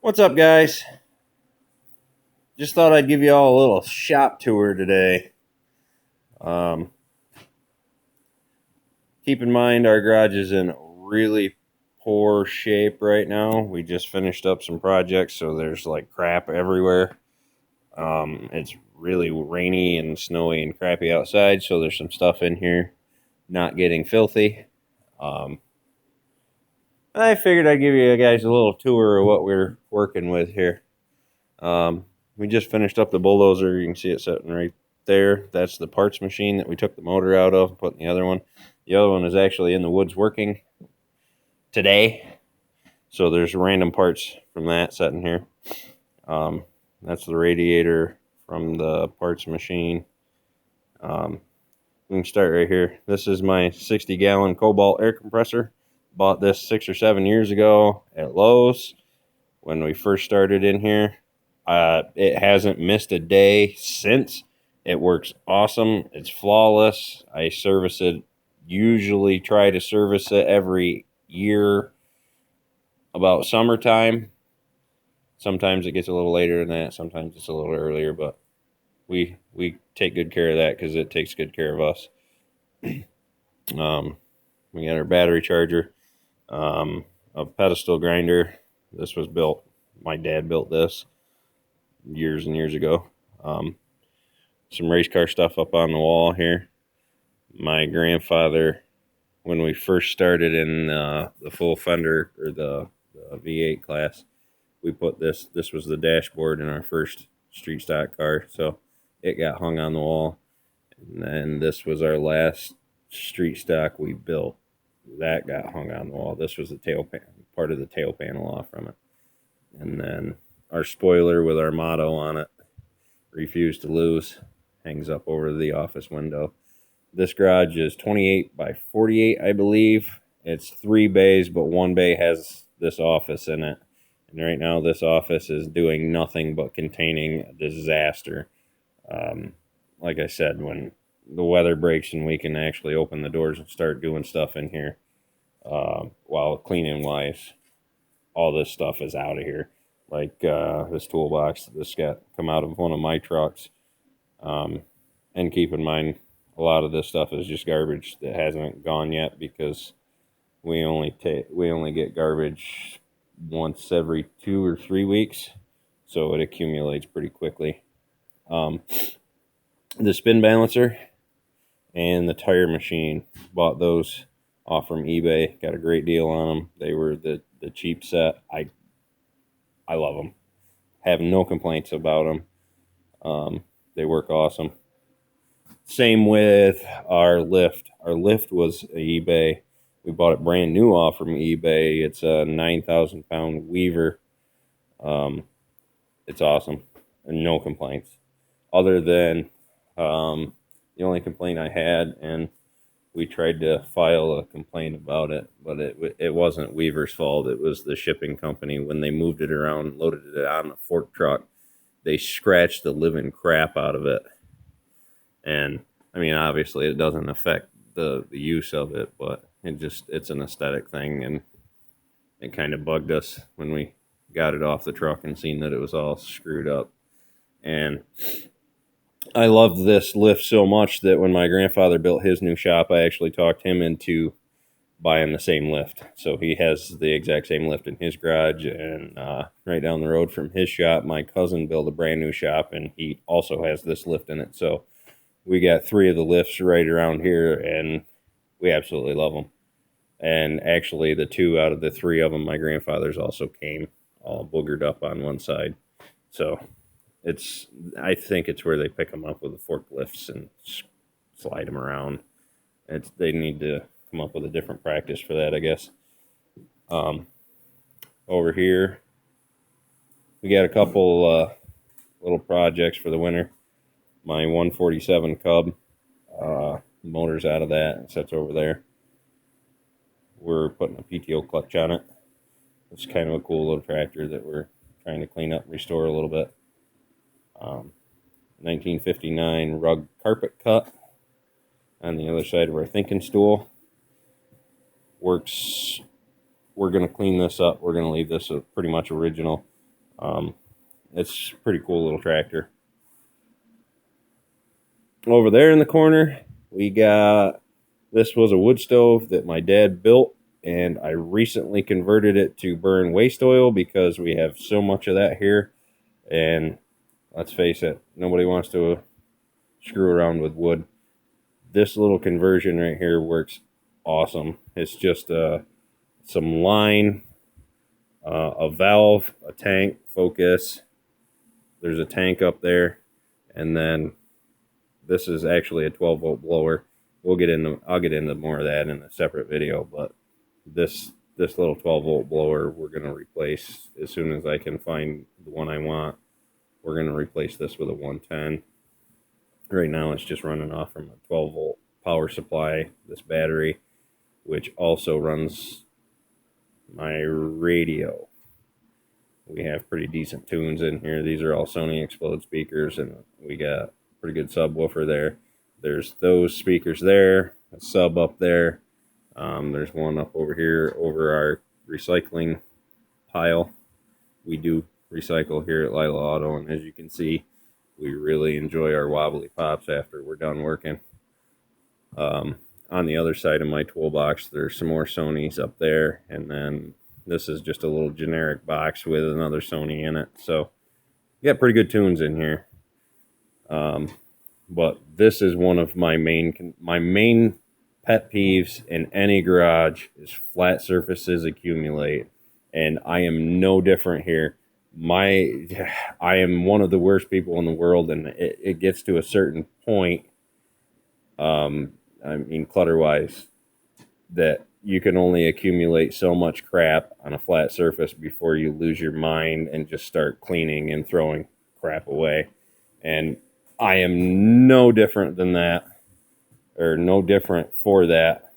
What's up, guys? Just thought I'd give you all a little shop tour today. Um, keep in mind, our garage is in really poor shape right now. We just finished up some projects, so there's like crap everywhere. It's really rainy and snowy and crappy outside, so there's some stuff in here not getting filthy. Um, I figured I'd give you guys a little tour of what we're working with here. Um, we just finished up the bulldozer. You can see it sitting right there. That's the parts machine that we took the motor out of and put in the other one. The other one is actually in the woods working today. So there's random parts from that sitting here. That's the radiator from the parts machine. We can start right here. This is my 60-gallon Cobalt air compressor. Bought this 6 or 7 years ago at Lowe's when we first started in here. It hasn't missed a day since. It works awesome. It's flawless. I service it, usually try to service it every year about summertime. Sometimes it gets a little later than that. Sometimes it's a little earlier, but we take good care of that because it takes good care of us. We got our battery charger, a pedestal grinder. This was built. My dad built this years and years ago. Some race car stuff up on the wall here. My grandfather, when we first started in the full fender or the V8 class, we put this was the dashboard in our first street stock car, so it got hung on the wall. And then this was our last street stock we built. That got hung on the wall. This was the tail part of the tail panel off from it. And then our spoiler with our motto on it, "Refuse to lose," hangs up over the office window. This garage is 28 by 48, I believe. It's 3 bays, but 1 bay has this office in it. And right now this office is doing nothing but containing a disaster. Like I said, when the weather breaks and we can actually open the doors and start doing stuff in here, while cleaning wise, all this stuff is out of here. Like this toolbox, this got come out of one of my trucks. And keep in mind, a lot of this stuff is just garbage that hasn't gone yet because we only get garbage once every 2 or 3 weeks, so it accumulates pretty quickly. The spin balancer and the tire machine, bought those off from eBay. Got a great deal on them. They were the cheap set. I love them. Have no complaints about them. They work awesome. Same with our lift. Our lift was eBay. We bought it brand new off from eBay. It's a 9,000 pound Weaver. It's awesome, and no complaints. Other than the only complaint I had, and we tried to file a complaint about it, but it wasn't Weaver's fault. It was the shipping company. When they moved it around, loaded it on a fork truck, they scratched the living crap out of it. And I mean, obviously, it doesn't affect the use of it, but it's an aesthetic thing, and it kind of bugged us when we got it off the truck and seen that it was all screwed up. And I loved this lift so much that when my grandfather built his new shop, I actually talked him into buying the same lift. So he has the exact same lift in his garage, and right down the road from his shop, my cousin built a brand new shop, and he also has this lift in it. So we got 3 of the lifts right around here, and we absolutely love them. And actually, the 2 out of the 3 of them, my grandfather's also came all boogered up on one side. So I think it's where they pick them up with the forklifts and slide them around. They need to come up with a different practice for that, I guess. Over here, we got a couple little projects for the winter. My 147 Cub, motor's out of that. It sits over there. We're putting a PTO clutch on it. It's kind of a cool little tractor that we're trying to clean up and restore a little bit. 1959 rug carpet cut on the other side of our thinking stool. Works. We're going to clean this up. We're going to leave this pretty much original. It's a pretty cool little tractor. Over there in the corner, we got, this was a wood stove that my dad built, and I recently converted it to burn waste oil because we have so much of that here. And let's face it, nobody wants to screw around with wood. This little conversion right here works awesome. It's just some line, a valve, a tank, focus. There's a tank up there, and then this is actually a 12-volt blower. I'll get into more of that in a separate video, but this little 12-volt blower we're going to replace as soon as I can find the one I want. We're going to replace this with a 110. Right now it's just running off from a 12-volt power supply, this battery, which also runs my radio. We have pretty decent tunes in here. These are all Sony Explode speakers, and we got a pretty good subwoofer there. There's those speakers there, a sub up there. There's one up over here over our recycling pile. We do recycle here at Lila Auto, and as you can see, we really enjoy our wobbly pops after we're done working. On the other side of my toolbox, there's some more Sonys up there, and then this is just a little generic box with another Sony in it. So you got pretty good tunes in here. But this is one of my main pet peeves in any garage is flat surfaces accumulate, and I am no different here. I am one of the worst people in the world, and it gets to a certain point, I mean clutter-wise, that you can only accumulate so much crap on a flat surface before you lose your mind and just start cleaning and throwing crap away. And I am no different than that, or no different for that.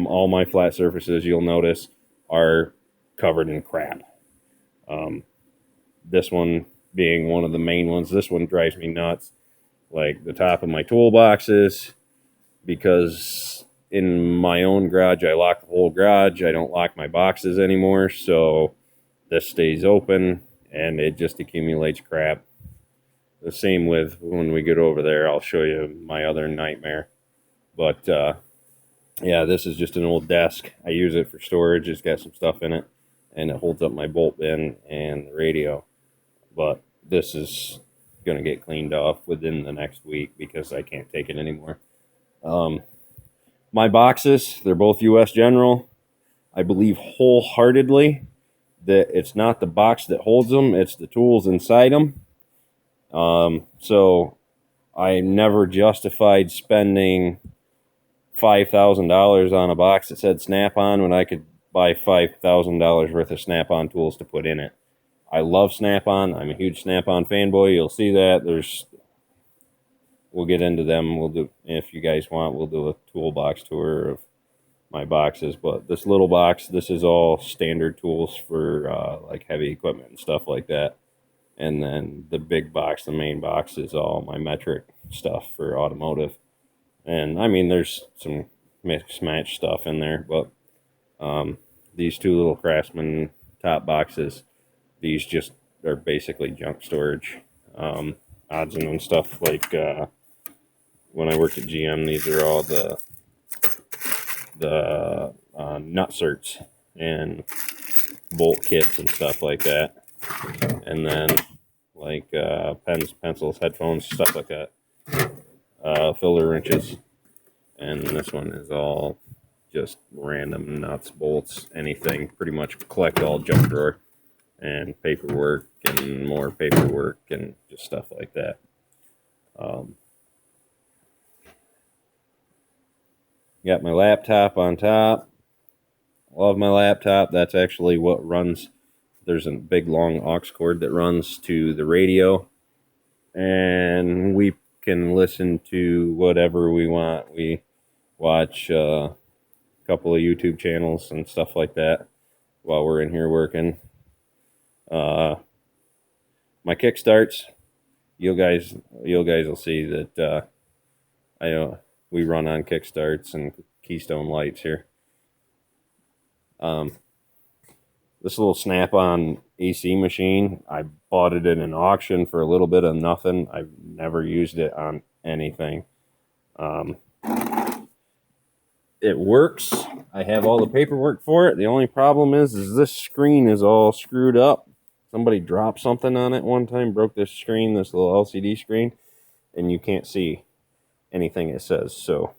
All my flat surfaces, you'll notice, are covered in crap. This one being one of the main ones. This one drives me nuts. Like the top of my toolboxes, because in my own garage, I lock the whole garage. I don't lock my boxes anymore, so this stays open, and it just accumulates crap. The same with when we get over there. I'll show you my other nightmare. But, yeah, this is just an old desk. I use it for storage. It's got some stuff in it, and it holds up my bolt bin and the radio. But this is going to get cleaned off within the next week because I can't take it anymore. My boxes, they're both U.S. General. I believe wholeheartedly that it's not the box that holds them, it's the tools inside them. So I never justified spending $5,000 on a box that said Snap-on when I could buy $5,000 worth of Snap-on tools to put in it. I love Snap-on. I'm a huge Snap-on fanboy. You'll see that. We'll get into them. We'll do, if you guys want, we'll do a toolbox tour of my boxes. But this little box, this is all standard tools for like heavy equipment and stuff like that. And then the big box, the main box, is all my metric stuff for automotive. And I mean, there's some mix match stuff in there, but these two little Craftsman top boxes, these just are basically junk storage. Odds and ends stuff like when I worked at GM, these are all the nut certs and bolt kits and stuff like that. And then like pens, pencils, headphones, stuff like that. Filler wrenches. And this one is all just random nuts, bolts, anything. Pretty much collect all junk drawer and paperwork and more paperwork and just stuff like that. Got my laptop on top. Love my laptop. That's actually what runs. There's a big long aux cord that runs to the radio, and we can listen to whatever we want. We watch a couple of YouTube channels and stuff like that while we're in here working. My kickstarts, you guys will see that we run on kickstarts and Keystone lights here. This little snap-on AC machine, I bought it in an auction for a little bit of nothing. I've never used it on anything. It works. I have all the paperwork for it. The only problem is this screen is all screwed up. Somebody dropped something on it one time, broke this screen, this little LCD screen, and you can't see anything it says. So,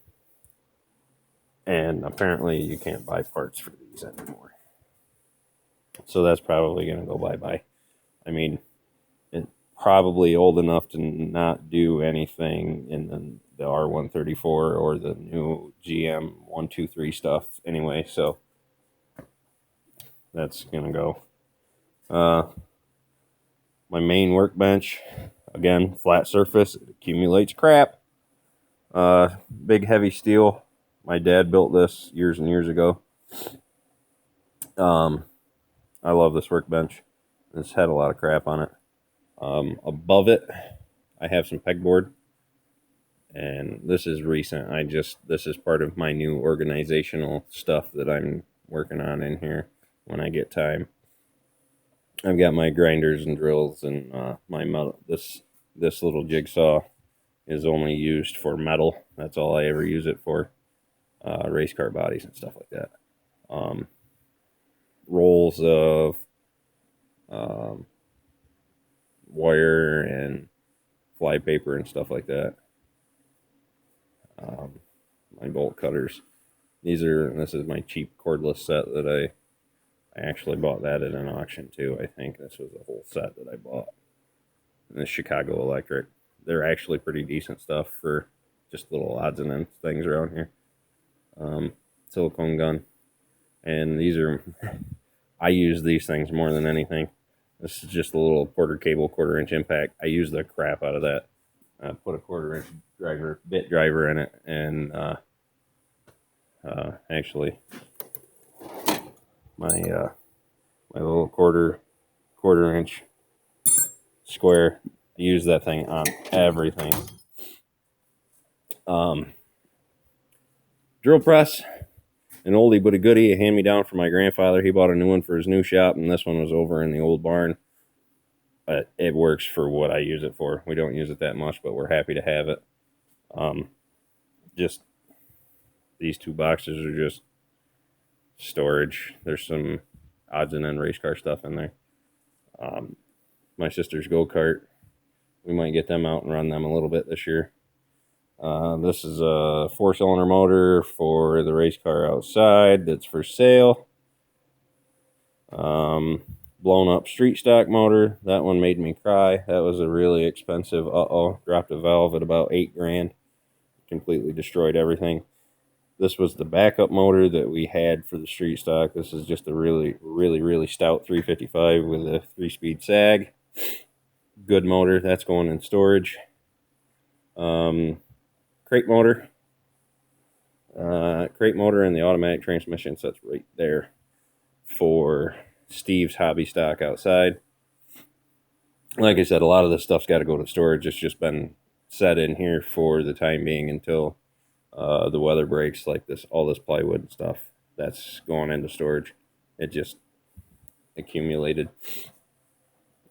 and apparently you can't buy parts for these anymore. So that's probably going to go bye-bye. I mean, it's probably old enough to not do anything in the R134 or the new GM 123 stuff anyway. So that's going to go. My main workbench, again, flat surface, it accumulates crap. Big heavy steel. My dad built this years and years ago. I love this workbench. It's had a lot of crap on it. Above it, I have some pegboard. And this is recent. This is part of my new organizational stuff that I'm working on in here when I get time. I've got my grinders and drills and my metal. This little jigsaw is only used for metal. That's all I ever use it for. Race car bodies and stuff like that. Rolls of wire and fly paper and stuff like that. My bolt cutters. This is my cheap cordless set that I actually bought that at an auction too. I think this was a whole set that I bought. And the Chicago Electric. They're actually pretty decent stuff for just little odds and ends things around here. Silicone gun. And these are, I use these things more than anything. This is just a little quarter cable, 1/4 inch impact. I use the crap out of that. I put a 1/4 inch bit driver in it, and actually my little quarter inch square, I use that thing on everything. Drill press, an oldie but a goodie, a hand-me-down from my grandfather. He bought a new one for his new shop, and this one was over in the old barn. But it works for what I use it for. We don't use it that much, but we're happy to have it. Just these 2 boxes are just storage. There's some odds and end race car stuff in there. My sister's go-kart, we might get them out and run them a little bit this year. This is a 4-cylinder motor for the race car outside that's for sale. Blown up street stock motor. That one made me cry. That was a really expensive. Dropped a valve at about $8,000. Completely destroyed everything. This was the backup motor that we had for the street stock. This is just a really stout 355 with a 3-speed sag. Good motor. That's going in storage. Crate motor. Crate motor and the automatic transmission sets right there for Steve's hobby stock outside. Like I said, a lot of this stuff's got to go to storage. It's just been set in here for the time being until the weather breaks, like all this plywood and stuff. That's going into storage. It just accumulated.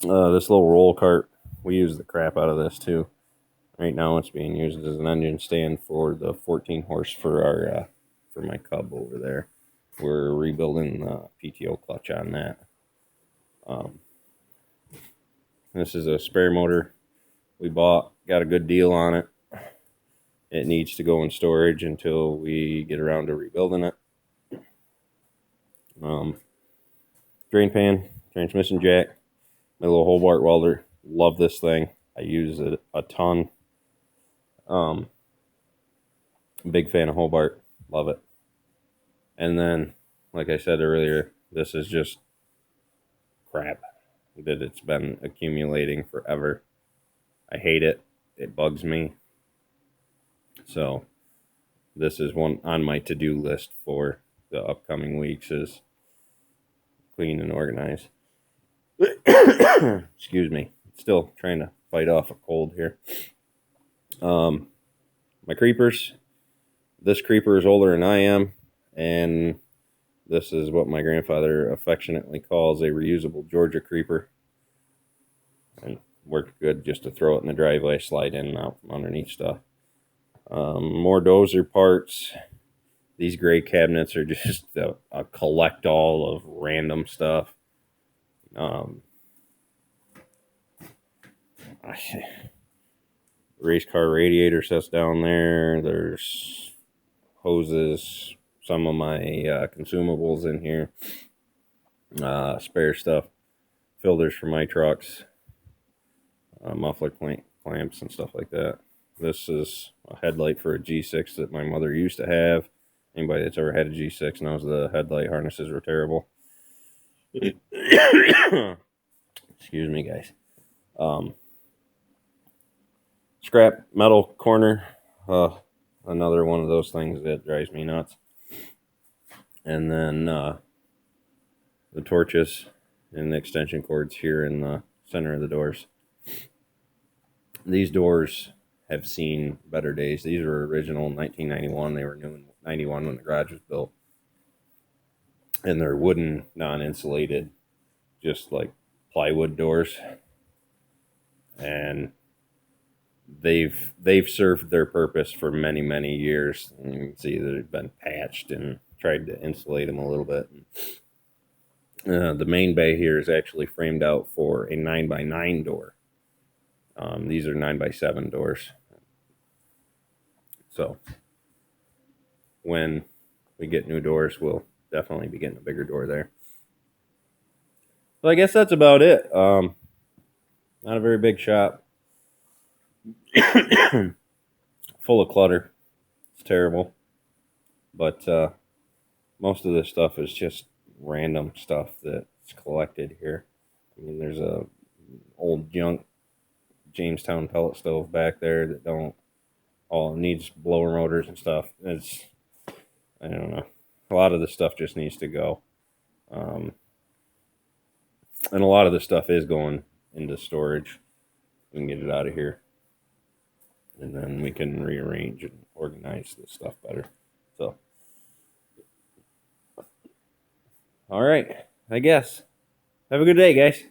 This little roll cart, we use the crap out of this too. Right now it's being used as an engine stand for the 14 horse for my Cub over there. We're rebuilding the PTO clutch on that. This is a spare motor we bought. Got a good deal on it. It needs to go in storage until we get around to rebuilding it. Drain pan, transmission jack, my little Hobart welder. Love this thing. I use it a ton. Big fan of Hobart. Love it. And then, like I said earlier, this is just crap that it's been accumulating forever. I hate it. It bugs me. So this is one on my to-do list for the upcoming weeks, is clean and organize. Excuse me. Still trying to fight off a cold here. My creepers. This creeper is older than I am, and This is what my grandfather affectionately calls a reusable Georgia creeper. And worked good just to throw it in the driveway, slide in and out from underneath stuff. More dozer parts. These gray cabinets are just a collect-all of random stuff. Race car radiator sets down there. There's hoses, some of my consumables in here, spare stuff, filters for my trucks, muffler clamps and stuff like that. This is a headlight for a G6 that my mother used to have. Anybody that's ever had a G6 knows the headlight harnesses were terrible. Excuse me, guys. Scrap metal corner. Another one of those things that drives me nuts. And then the torches and the extension cords here in the center of the doors. These doors have seen better days. These were original in 1991. They were new in 91 when the garage was built. And they're wooden, non-insulated, just like plywood doors. And they've served their purpose for many, many years. And you can see that they've been patched and tried to insulate them a little bit. The main bay here is actually framed out for a 9x9 door. These are 9x7 doors. So when we get new doors, we'll definitely be getting a bigger door there. So I guess that's about it. Not a very big shop. Full of clutter. It's terrible. But most of this stuff is just random stuff that's collected here. I mean, there's a old junk Jamestown pellet stove back there that needs blower motors and stuff. I don't know. A lot of this stuff just needs to go. And a lot of this stuff is going into storage. We can get it out of here. And then we can rearrange and organize this stuff better. So, all right, I guess. Have a good day, guys.